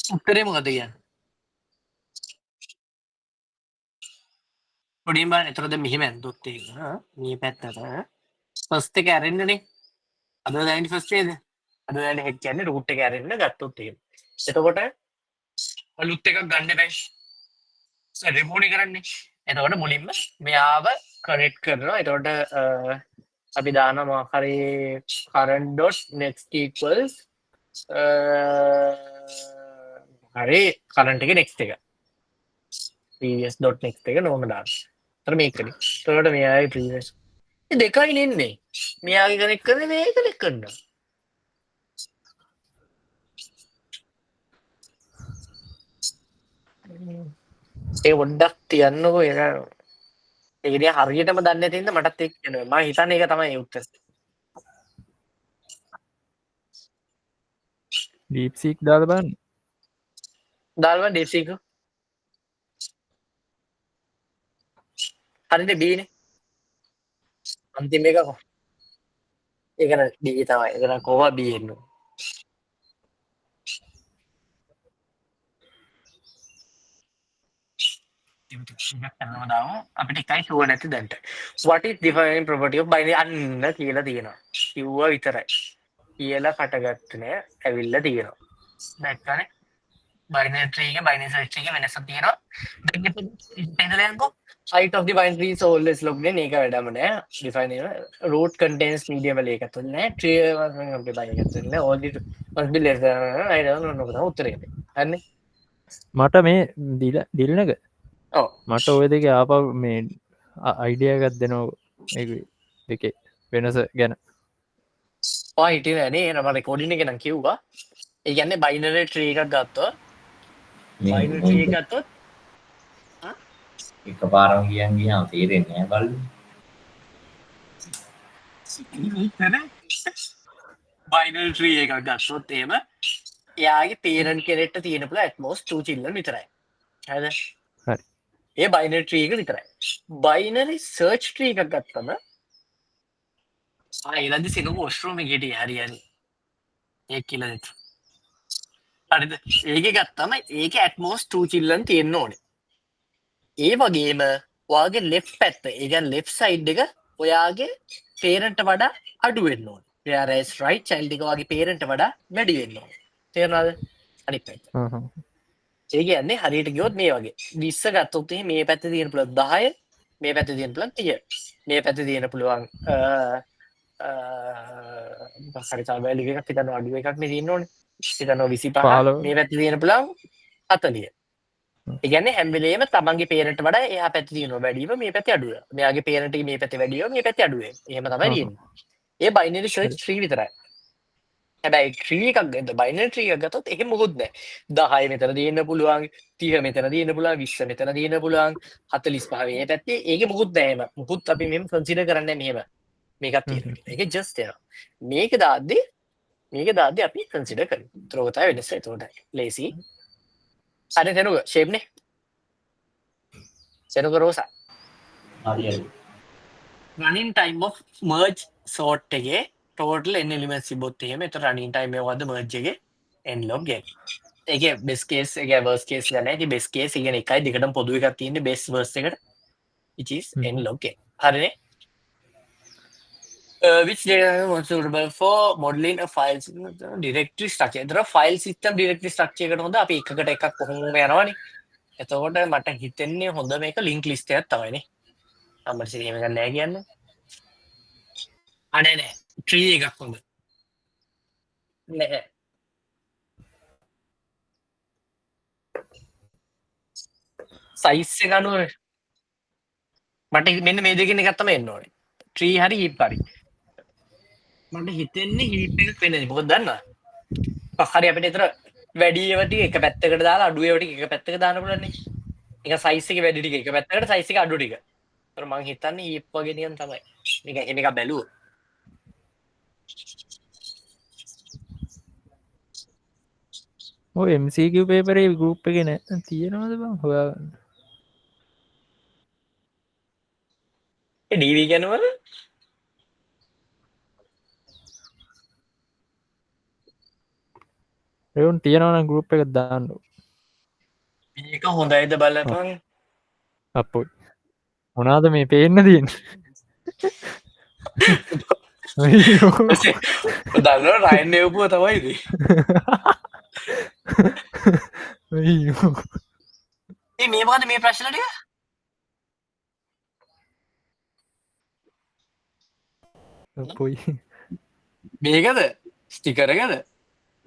උත්තරේ මොකද කියන්න පොඩිම් බා එතරද මෙහෙම ඇන්දොත්තේ මේ පැත්තට පස්ත එක ඇරෙන්න්නනේ අද දැන්ඩි ෆස්ටේද අද දැන හෙක් කියන්න රුට්ට ඇරෙන්න්න ගත්තොත්තේ එතකොට අලුත් එකක් ගන්න බැයි් රිමෝණි කරන්නේ එතකොට මුලින්ම මෙයාව කනෙට් කරනවා එතකොට අපි දානවා හරි කරන්ඩොට් නෙක්ස්කල්ස් හරි කරන්ට එක නෙක්ස් එක ස්.නෙක් එක නොම දාන්න තර මේකන තොට මෙයායි ප්‍රීස් දෙකයි නෙන්නේ මෙයාගේ කනෙක් කරන මේ කනෙක් කරන්න ඒ ඔොඩ්ඩක් තියන්නකෝ එ ඒකන හරියටම දන්න තින්න මටත් එක් ම හිතන්න එක තමයි යුත්ත දීප්සික් දාද බන්න දල්ව ඩෙසික හරිට බීන අන්තිම එකකෝ ඒකන ඩී තමයි එකන කොවා බියෙන්න්න දාව අපිට එකයි සුව නැති දැන්ට වටි දිෆයින් ප්‍රපටිය බයින අන්න කියලා තියෙනවා කිව්ව විතරයි කියලා කටගත්තනය ඇවිල්ල තියෙනවා දැක්කන බයිනට්‍රීක බයින සච්චික වෙනස තියෙනවා සයිට of බයින්ී සෝල්ලස් ලොක්න ඒක වැඩමනෑ ඩිෆයින රෝට් කටන්ස් මීඩියම ලේකතුන්න ට්‍රිය බයිගතුන්න ඕඩි ලෙස නොකත උත්තරේ හන්න මට මේ දිල්නක ඕ මට ඔය දෙක ආප මේ අයිඩියගත් දෙනෝ එක වෙනස ගැන හිට නේ නමට කොඩින කෙන කිව්වා ඒගන්න බයිනර ට්‍රීකක් ගත්තව බයින ට්‍රී ගත්තොත් එක පාරම කියන් ගියා තේරෙන්නේ බල බයිනල් ට්‍රී එකක් ගත්තොත් ඒම එයාගේ පේරන් කෙනෙට තියෙනපුල ඇත්මෝස් චූ චිල්ල විතරයි හැද ඒ බයින ට්‍රීක විතරයි බයිනරි සර්ච් ට්‍රී එකක් ගත්තම ඒලදි සිනු ඔස්ට්‍රෝම ගෙටිය හරියන ඒ කියල දෙත හරිද ඒක ගත්තම ඒක ඇත්මෝස් ටූ චිල්ලන් තියෙන්න්න ඕන ඒ වගේම ඔයාගේ ලෙප් පැත්ත ඒගැන් ලෙප් සයිඩ් එක ඔයාගේ පේරන්ට වඩා අඩුවෙන් ඕන පරස් රයි් චයිල්ඩික වගේ පේරන්ට වඩා වැඩිවෙන්න ඕන තේරනාද අනි පැත් ඒගන්නේ හරිට ගයොත් මේ වගේ විස්ස ගත්තොත්තේ මේ පැත්ත තියෙන පුළ 10 මේ පැත්ත තියෙන පුළන් 10 මේ පැත්ත තියෙන පුළුවන් සරිතා බැලි එකක් හිතන අඩුව එකක් මේ තියන්න ඕන හිතනෝ 25 මේ පැත්ත තියෙන පුළන් 40 ඉගැන හැම්බලේම තමන්ගේ පේරට වඩ ඒ පැති න වැඩීම මේ පැති අඩුව මේගේ පේරට මේ පැති වැඩියෝ මේ පැති අඩුව ඒම තමයි ඒ බයිනරි ශෝච් ශ්‍රී විතරයි හැබැයි ක්‍රීකක් ගත බයින ත්‍රිය ගතොත් එක මුකුත්න 10 මෙතර දන්න පුළුවන් 30 මෙතර දන්න පුලා 20 මෙතර දන්න පුළුවන් 45 පැත්තේ ඒක මුකුත් දෑම මුකුත් අපි මෙම කන්සිඩ කරන්න මෙහෙම මේකත් එක ජස්ටය මේක දාද්දේ මේක දාද අපි කන්සිඩ කර ත්‍රෝගතා වෙනස තෝට ලේසි අර තැනුක ශේප්නේ සැනුක Rosa රනින් time of merge සෝට්ටගේ total එලිමෙන්ට සිබොත්යම එත රනින් ටයිම වද මර්ජගේ එන් ලොග් ගෙන් ඒක බෙස්කේස් එක වර්ස්කේස් ගන ති බෙස්කේස් ඉගෙන එකයි දෙකට පොදුව එකක් තියන්න බෙස් වර්ස එකට ඉචස් එන් ලොග්ගේ හරනේ which data was suitable for modeling a file directory structure. ඒතර file system directory structure එකට හොඳ අපි එකකට එකක් කොහොම යනවනේ. එතකොට මට හිතෙන්නේ හොඳ මේක link list එකක් තමයිනේ. අම්මට සිරියම ගන්න නෑ කියන්නේ. අනේ නෑ. tree එකක් හොඳ. නෑ. size එක අනුව මට මෙන්න මේ දෙකෙන් එකක් තමයි එන්න ඕනේ. tree හරි heap හරි. මට හිතෙන්නේ හීප් එකක් වෙන්නේ මොකද දන්නවද? පහරි අපිට ඒතර වැඩිවට එක පැත්තකට දාලා අඩුවට එක පැත්තක දාන්න පුළුවන්නේ. එක සයිස් එක වැඩි ටික එක පැත්තකට සයිස් එක අඩු ටික. ඒතර මං හිතන්නේ හීප් වගේ නිකන් තමයි. මේක එහෙම එකක් බැලුවොත්. ඔය MCQ පේපරේ ගෲප් එකේ නෑ තියෙනවද බං හොයාගන්න. ඒ DV කියනවද? එවුන් තියෙනවනම් ගෲප් එකක් දාන්න. මේක හොඳයිද බලපන්. අපොයි. මොනාද මේ පේන්න තියෙන්නේ? දන්නව රයන් එවපුව තමයි ඉතින්. මේ මොකද මේ ප්‍රශ්න ටික? අපොයි. මේකද? ස්ටිකර් එකද?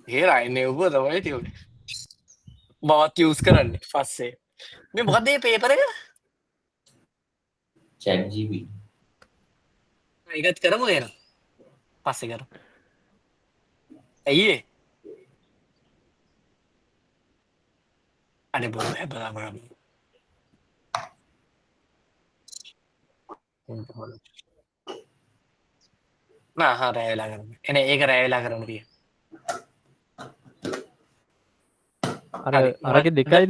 ඒ රයන් එවපුව තමයි තියුනේ. මමත් යූස් කරන්නේ පස්සේ. මේ මොකද මේ පේපර් එක? ChatGPT ඒකත් කරමු එහෙනම්. පස්සේ කරමු. ඇයි ඒ? අනේ බොරු හැබලාම. නෑ හා රැය වෙලා කරමු. එනේ ඒක රැය වෙලා කරමු තිය. අර අරගේ දෙකයි